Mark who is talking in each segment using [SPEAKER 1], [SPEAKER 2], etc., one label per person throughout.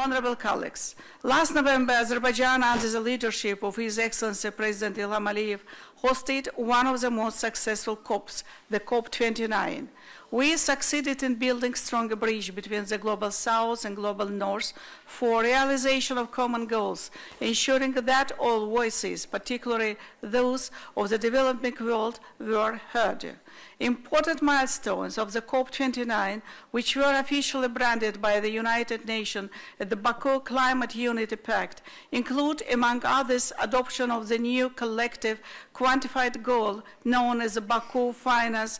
[SPEAKER 1] Honorable colleagues, last November, Azerbaijan, under the leadership of His Excellency President Ilham Aliyev, hosted one of the most successful COPs, the COP29. We succeeded in building a stronger bridge between the global south and global north for realization of common goals, ensuring that all voices, particularly those of the developing world, were heard. Important milestones of the COP29, which were officially branded by the United Nations at the Baku Climate Unity Pact, include, among others, adoption of the new collective quantified goal known as the Baku Finance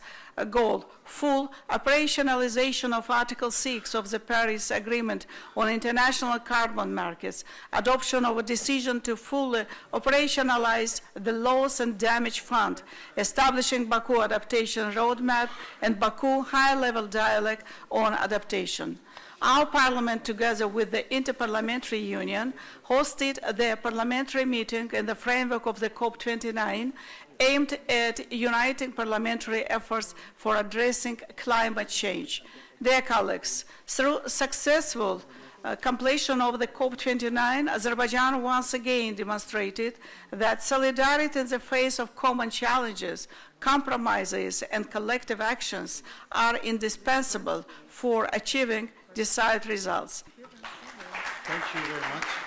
[SPEAKER 1] Goal, full operationalization of Article 6 of the Paris Agreement on International Carbon Markets, adoption of a decision to fully operationalize the Loss and Damage Fund, establishing Baku Adaptation Roadmap, and Baku High-Level Dialogue on Adaptation. Our Parliament, together with the Interparliamentary Union, hosted their parliamentary meeting in the framework of the COP29, aimed at uniting parliamentary efforts for addressing climate change. Dear colleagues, through successful completion of the COP29, Azerbaijan once again demonstrated that solidarity in the face of common challenges, compromises, and collective actions are indispensable for achieving desired results.
[SPEAKER 2] Thank you very much.